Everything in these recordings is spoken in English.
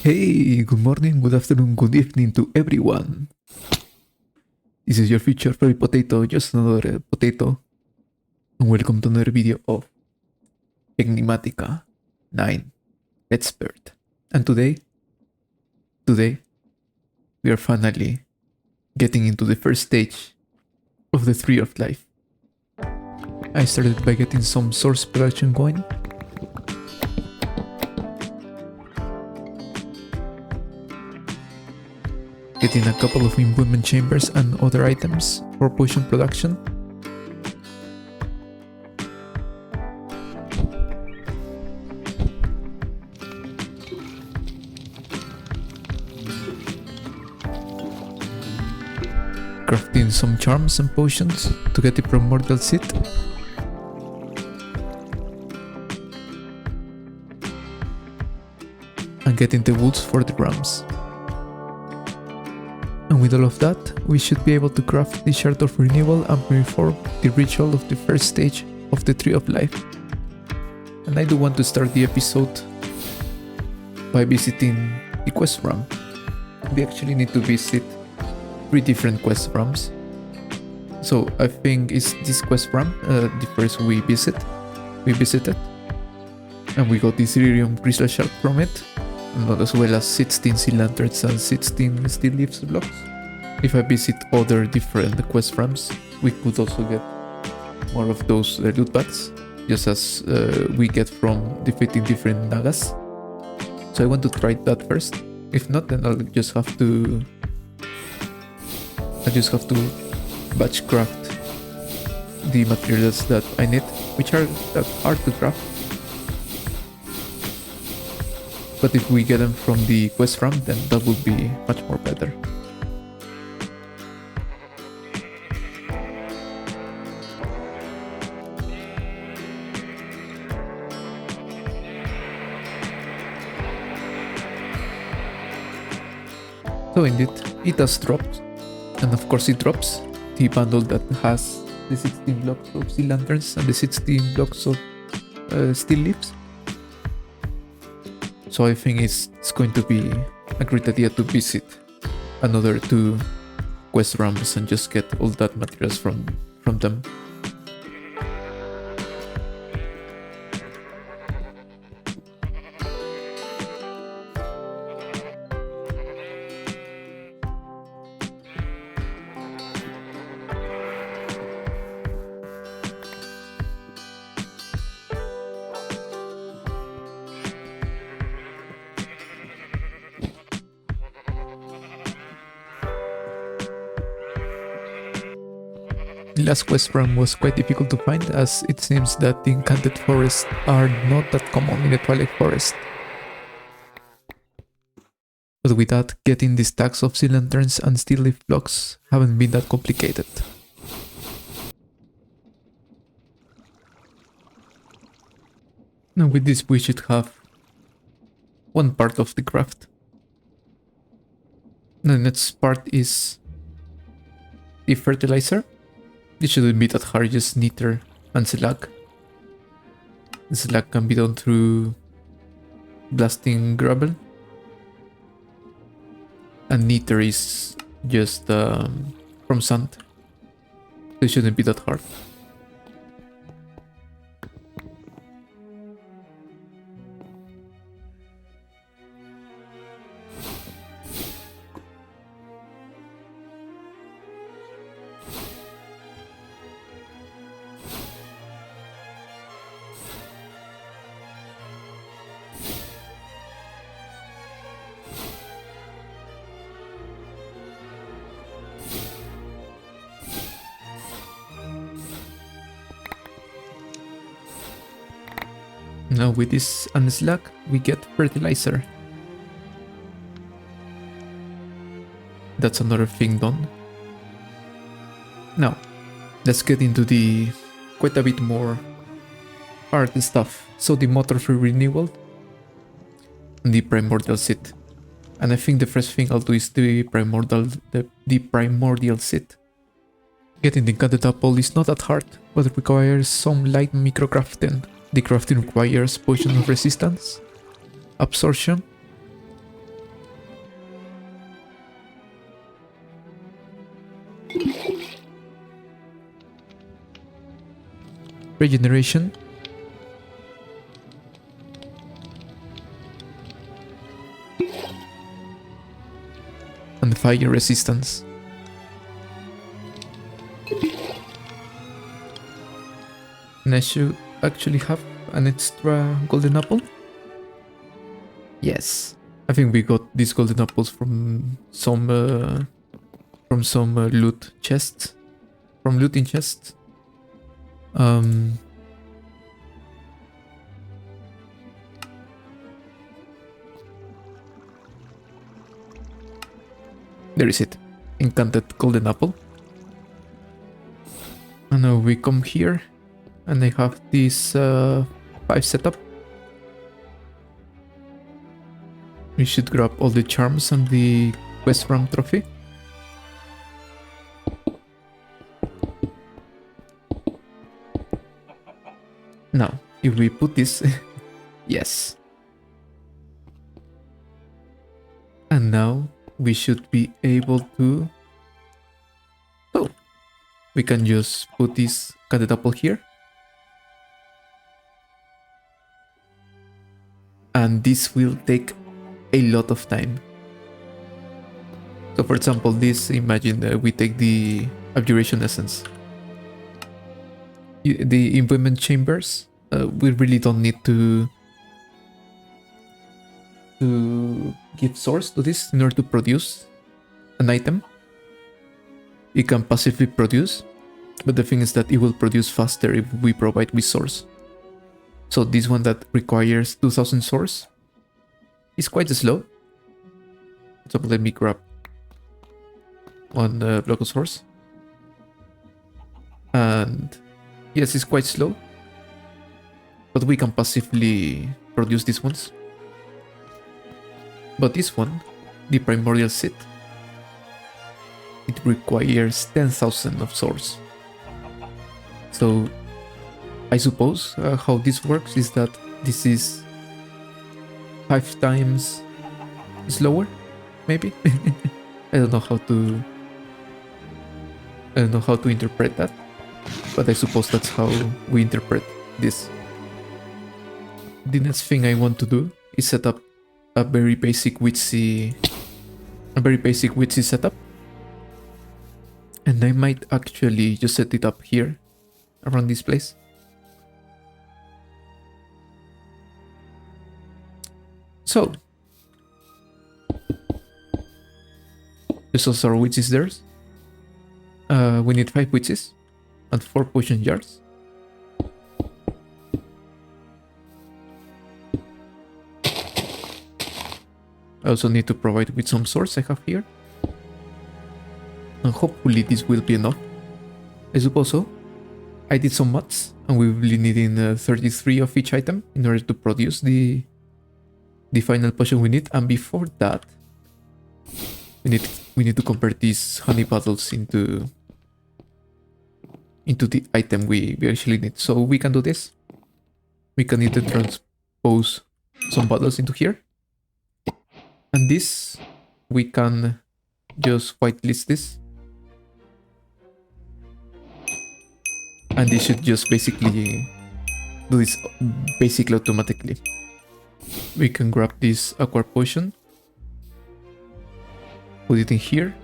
Hey, good morning, good afternoon, good evening to everyone. This is your future fairy potato, just another potato. And welcome to another video of Enigmatica 9 Expert. And today, we are finally getting into the first stage of the Tree of Life. I started by getting some source production going. Getting a couple of improvement chambers and other items for potion production. Crafting some charms and potions to get the Primordial Seed. And getting the woods for the rams. And with all of that, we should be able to craft the Shard of Renewal and perform the ritual of the first stage of the Tree of Life. And I do want to start the episode by visiting the quest room. We actually need to visit 3 different quest rooms. So I think it's this quest room, the first we visited, and we got this Iridium Crystal Shard from it, and as well as 16 sea lanterns and 16 steel leaves blocks. If I visit other different quest rooms, we could also get more of those loot bags, just as we get from defeating different Nagas. So I want to try that first. If not, then I'll just have to batch craft the materials that I need, which are that hard to craft. But if we get them from the quest room, then that would be much more better. So indeed, it has dropped. And of course it drops the bundle that has the 16 blocks of sea lanterns and the 16 blocks of steel leaves. So I think it's going to be a great idea to visit another 2 quest rooms and just get all that materials from them. The last quest room was quite difficult to find, as it seems that the enchanted forests are not that common in the Twilight Forest. But with that, getting the stacks of sea lanterns and steel leaf blocks haven't been that complicated. Now with this we should have one part of the craft. The next part is the fertilizer. It shouldn't be that hard, just Nether and slag. The slag can be done through blasting gravel. And Nether is just from sand. So it shouldn't be that hard. Now with this and slag, we get fertilizer. That's another thing done. Now, let's get into the quite a bit more hard stuff. So the Mote of Renewal and the Primordial Seed. And I think the first thing I'll do is the Primordial Seed. Getting the enchanted apple is not that hard, but it requires some light microcrafting. The crafting requires potion of resistance, absorption, regeneration. And fire resistance. And I should actually have an extra golden apple. Yes, I think we got these golden apples from some loot chests, from looting chests. There is it, enchanted golden apple. And now we come here, and I have this 5 setup. We should grab all the charms and the quest rank trophy. Now, if we put this, yes. And now we should be able to, oh, we can just put this candid apple here. And this will take a lot of time. So for example, this, imagine we take the abjuration essence. The implement chambers, we really don't need to give source to this in order to produce an item. It can passively produce, but the thing is that it will produce faster if we provide with source. So this one that requires 2000 source is quite slow. So let me grab one block of source. And yes, it's quite slow, but we can passively produce these ones. But this one, the Primordial Seed, it requires 10,000 of source. So I suppose how this works is that this is 5 times slower, maybe. I don't know how to interpret that, but I suppose that's how we interpret this. The next thing I want to do is set up a very basic witchy setup, and I might actually just set it up here around this place. So this also our witches there. We need 5 witches and 4 potion jars. I also need to provide with some source I have here. And hopefully this will be enough. I suppose so. I did some mods and we will be needing 33 of each item in order to produce the final potion we need. And before that, we need to convert these honey bottles into the item we actually need. So we can do this. We can either transpose some bottles into here. And this, we can just whitelist this. And this should just basically do this basically automatically. We can grab this aqua potion, put it in here,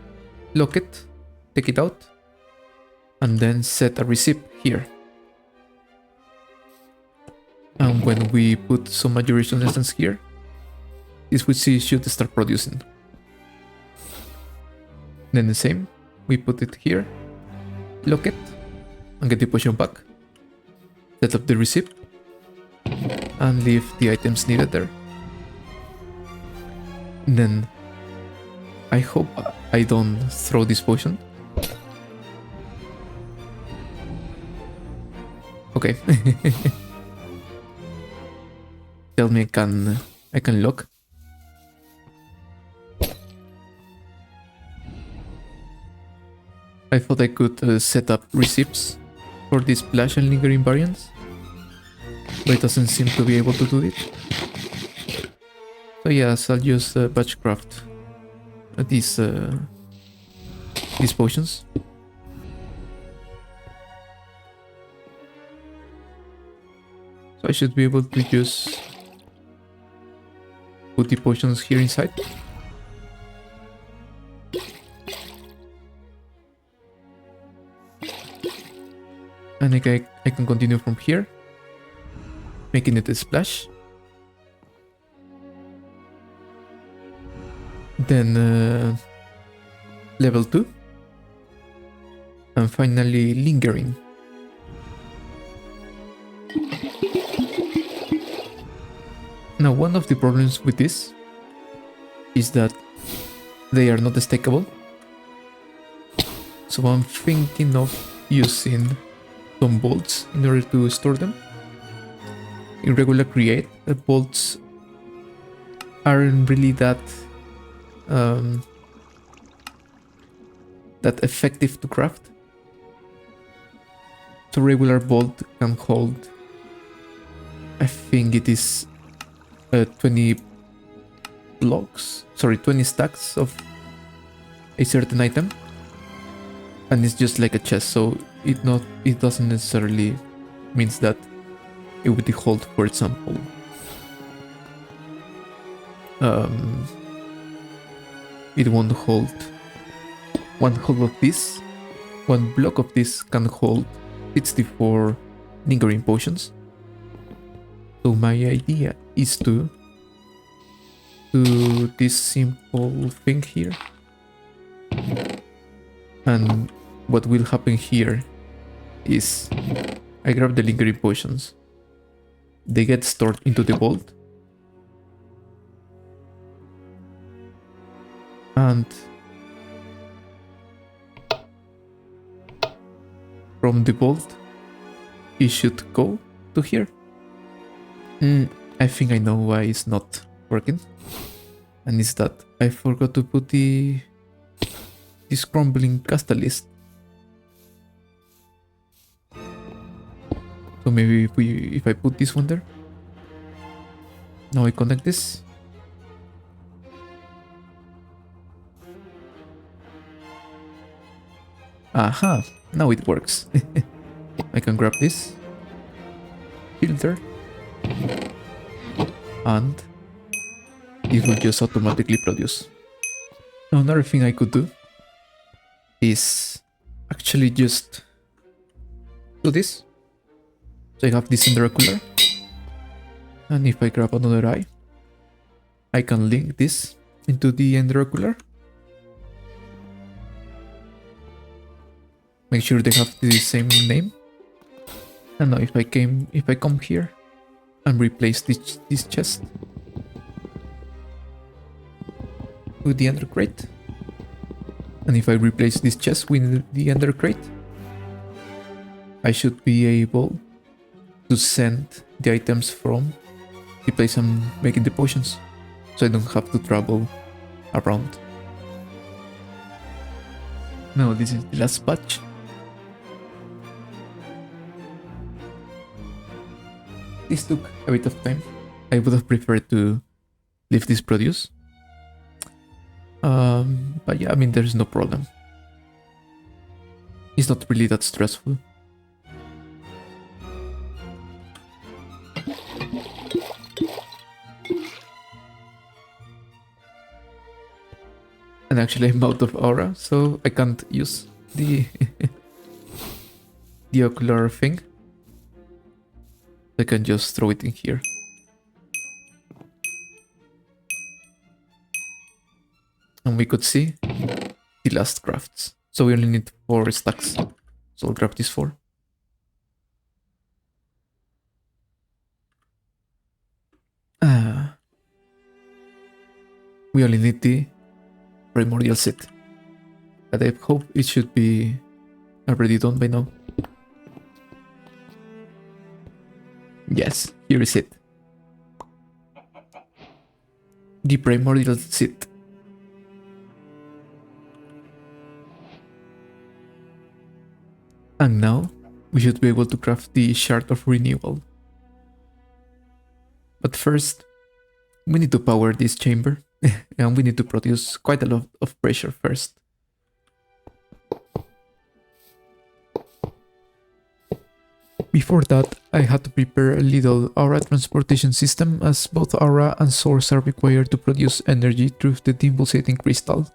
lock it, take it out, and then set a receipt here. And when we put some abjuration essence here, this should start producing. Then the same, we put it here, lock it, and get the potion back. Set up the receipt, and leave the items needed there. Then, I hope I don't throw this potion. Okay. Tell me I can lock. I thought I could set up receipts for these splash and lingering variants, but it doesn't seem to be able to do it. So yes, I'll just batch craft these potions. So I should be able to just put the potions here inside. And I can continue from here, making it a splash. Then level 2. And finally lingering. Now one of the problems with this is that they are not stackable. So I'm thinking of using some bolts in order to store them. In regular create, the bolts aren't really that effective to craft. So regular bolt can hold, I think it is 20 blocks, sorry, 20 stacks of a certain item, and it's just like a chest, so it doesn't necessarily means that it would hold, for example, it won't hold one block of this can hold 64 lingering potions. So my idea is to do this simple thing here, and what will happen here is I grab the lingering potions, they get stored into the vault, and from the vault it should go to here. I think I know why it's not working, and it's that I forgot to put this crumbling catalyst. So maybe if I put this one there. Now I connect this. Aha, now it works. I can grab this filter and it will just automatically produce. Now another thing I could do is actually just do this. So I have this intercooler, and if I grab another eye, I can link this into the intercooler. Make sure they have the same name. And now if I come here and replace this chest with the ender crate, and if I replace this chest with the ender crate, I should be able to send the items from the place I'm making the potions, so I don't have to travel around. Now this is the last batch. This took a bit of time. I would have preferred to leave this produce. But yeah, I mean, there's no problem. It's not really that stressful. And actually I'm out of aura, so I can't use the the ocular thing. I can just throw it in here. And we could see the last crafts. So we only need 4 stacks. So I'll grab these 4. We only need the Primordial Seed. But I hope it should be already done by now. Yes, here is it. The Primordial Seed. And now we should be able to craft the Shard of Renewal. But first, we need to power this chamber, and we need to produce quite a lot of pressure first. before that, I had to prepare a little aura transportation system, as both aura and source are required to produce energy through the dim pulsating crystal.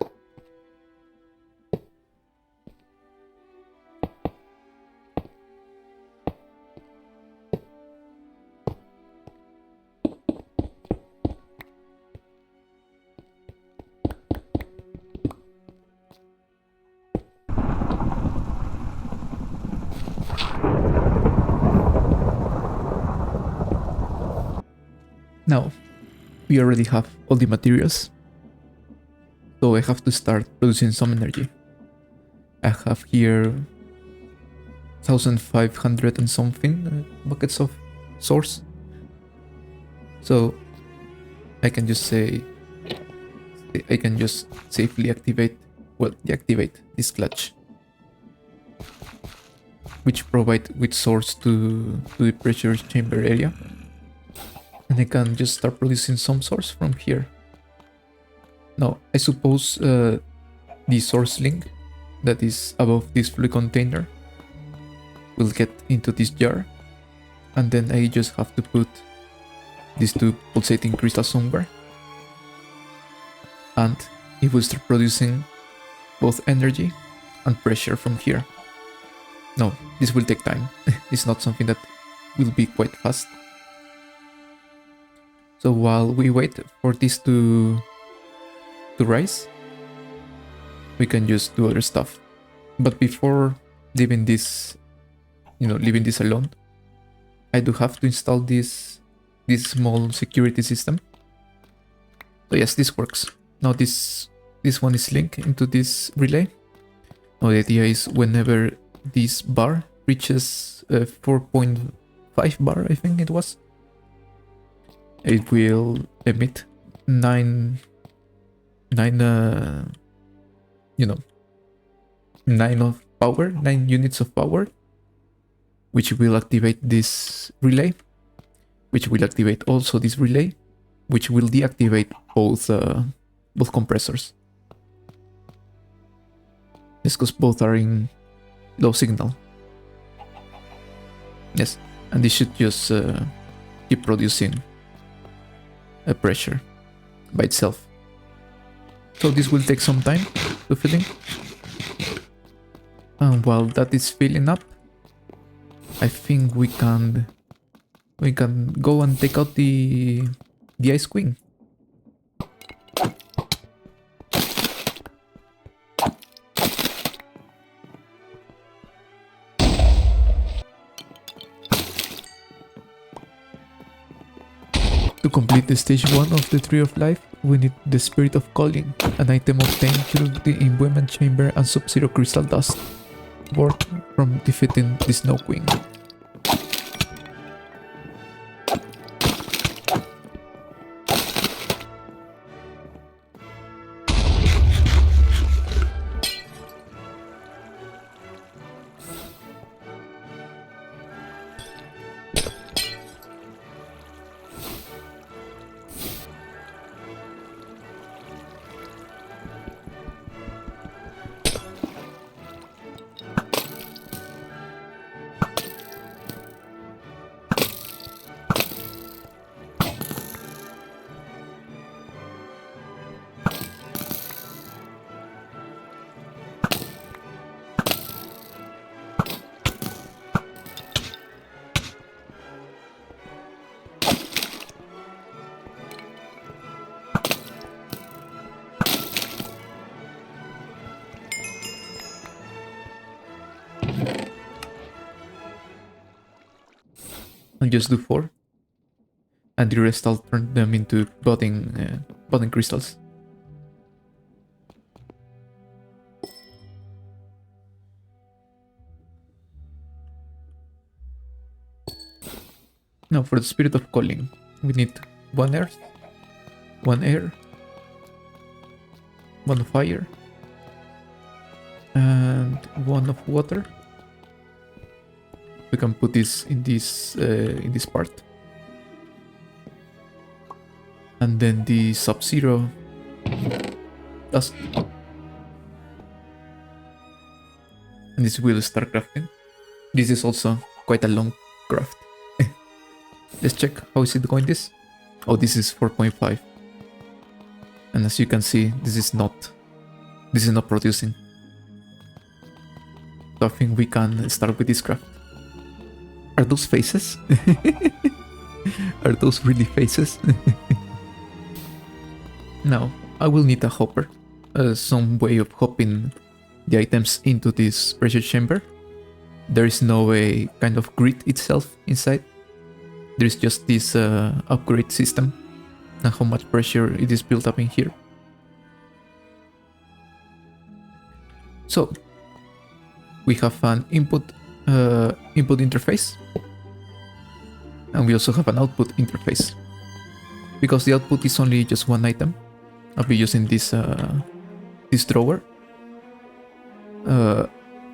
Now, we already have all the materials, so I have to start producing some energy. I have here 1500 and something buckets of source, so I can just safely deactivate this clutch, which provide with source to the pressure chamber area. And I can just start producing some source from here. Now, I suppose the source link that is above this fluid container will get into this jar, and then I just have to put these two pulsating crystals somewhere, and it will start producing both energy and pressure from here. No, this will take time. It's not something that will be quite fast. So while we wait for this to rise, we can just do other stuff. But before leaving this alone, I do have to install this small security system. So yes, this works. Now this one is linked into this relay. Now the idea is whenever this bar reaches 4.5 bar, I think it was, it will emit 9 units of power, which will activate this relay, which will activate also this relay, which will deactivate both compressors. Yes, because both are in low signal. Yes, and this should just keep producing a pressure by itself. So this will take some time to fill in. And while that is filling up, I think we can go and take out the Ice Queen. To complete the stage 1 of the Tree of Life, we need the Spirit of Calling, an item obtained through the Imbuement Chamber and Sub-Zero Crystal Dust, worth from defeating the Snow Queen. I'll just do 4, and the rest I'll turn them into budding crystals. Now for the Spirit of Calling, we need 1 earth, 1 air, 1 fire, and 1 of water. We can put this in this part, and then the Sub-Zero dust, and this will start crafting. This is also quite a long craft. Let's check how is it going this. Oh, this is 4.5. And as you can see, this is not producing. So I think we can start with this craft. Are those faces? Are those really faces? Now, I will need a hopper. Some way of hopping the items into this pressure chamber. There is no a kind of grid itself inside. There is just this upgrade system and how much pressure it is built up in here. So we have an input interface, and we also have an output interface. Because the output is only just one item, I'll be using this drawer.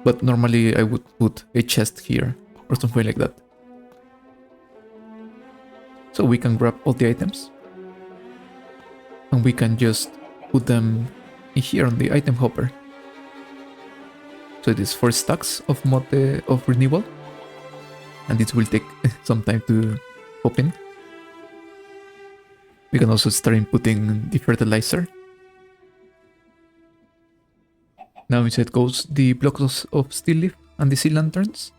But normally I would put a chest here or something like that. So we can grab all the items and we can just put them in here on the item hopper. So it is 4 stacks of Mote of Renewal, and it will take some time to open. We can also start inputting the fertilizer. Now inside goes the blocks of steel leaf and the sea lanterns.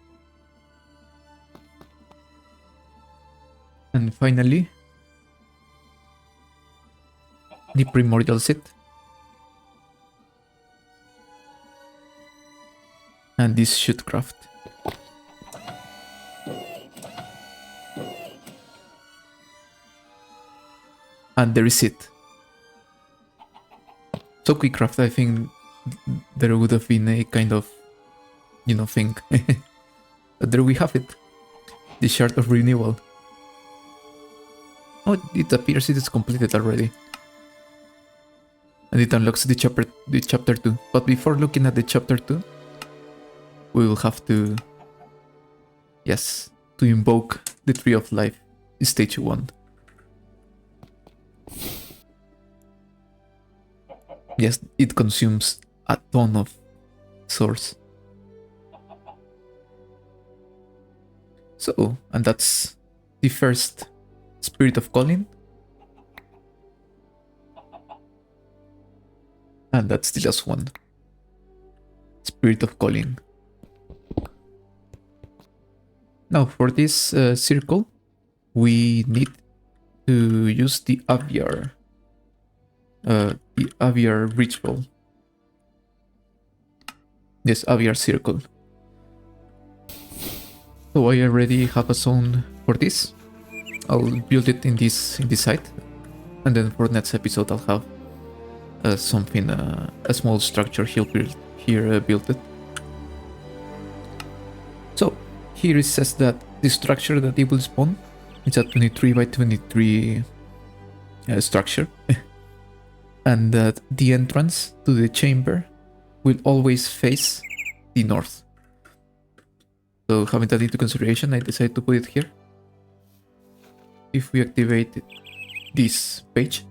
And finally, the Primordial Seed. And this should craft. And there is it. So quick craft, I think there would have been a kind of, thing. But there we have it. The Shard of Renewal. Oh, it appears it is completed already. And it unlocks the chapter 2. But before looking at the chapter 2, we will have to, to invoke the Tree of Life, stage 1. Yes, it consumes a ton of source. So, and that's the first Spirit of Calling. And that's the last one. Spirit of Calling. Now for this circle, we need to use the Aviar ritual. This Aviar circle. So I already have a zone for this. I'll build it in this site, and then for next episode I'll have something, a small structure here built it. So here it says that the structure that it will spawn is a 23 by 23 structure, and that the entrance to the chamber will always face the north. So having that into consideration, I decided to put it here. If we activate this page,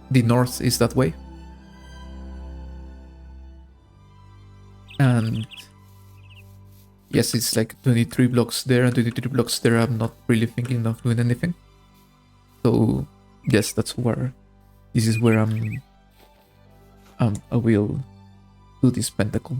the north is that way. And yes, it's like 23 blocks there and 23 blocks there. I'm not really thinking of doing anything. So yes, that's where this is where I will do this pentacle.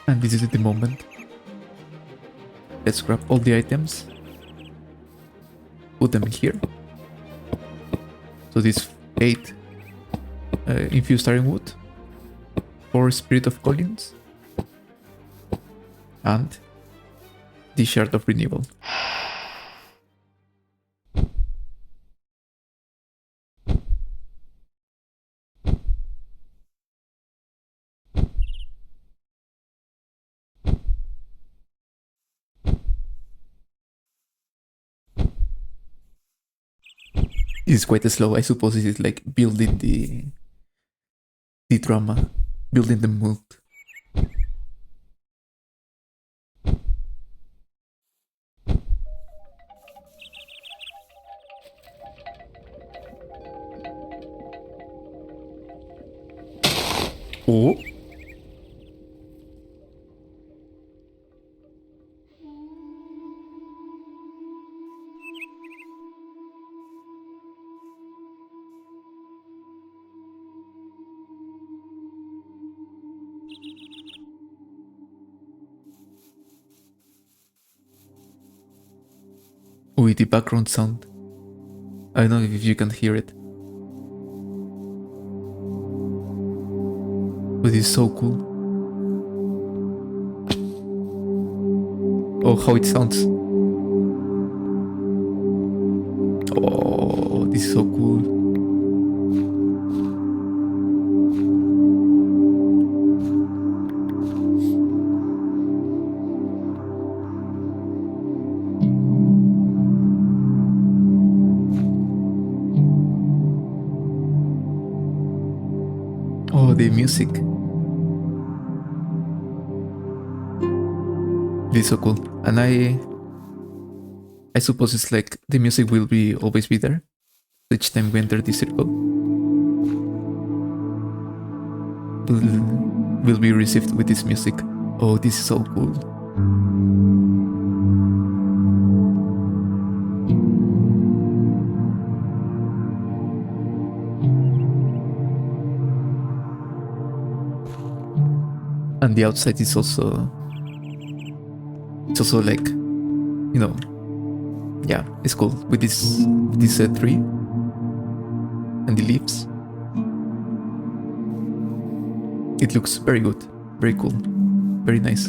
And this is the moment. Let's grab all the items, put them in here. So this 8 infused ironwood, 4 Spirit of Collins, and the Shard of Renewal. It's quite slow. I suppose it is like building the drama, building the mood. Oh. Oh, the background sound. I don't know if you can hear it. But it's so cool. Oh, how it sounds. Oh, this is so cool. Oh, the music. This is so cool. And I suppose it's like the music will always be there each time we enter the circle. Will be received with this music. Oh, this is so cool. And the outside is also like, you know, yeah, it's cool with this tree and the leaves. It looks very good, very cool, very nice.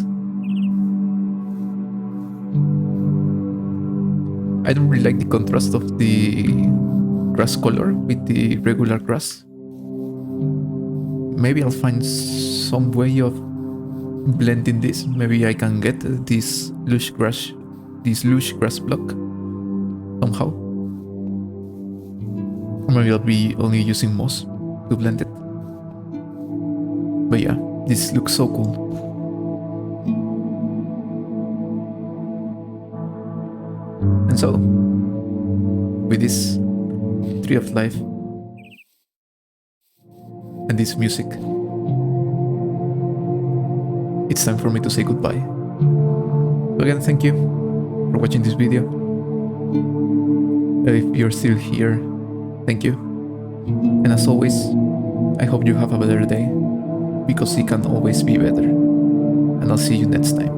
I don't really like the contrast of the grass color with the regular grass. Maybe I'll find some way of blending this. Maybe I can get this lush grass block somehow. Or maybe I'll be only using moss to blend it. But yeah, this looks so cool. And so, with this tree of life and this music, it's time for me to say goodbye. So again, thank you for watching this video. If you're still here, thank you. And as always, I hope you have a better day, because it can always be better. And I'll see you next time.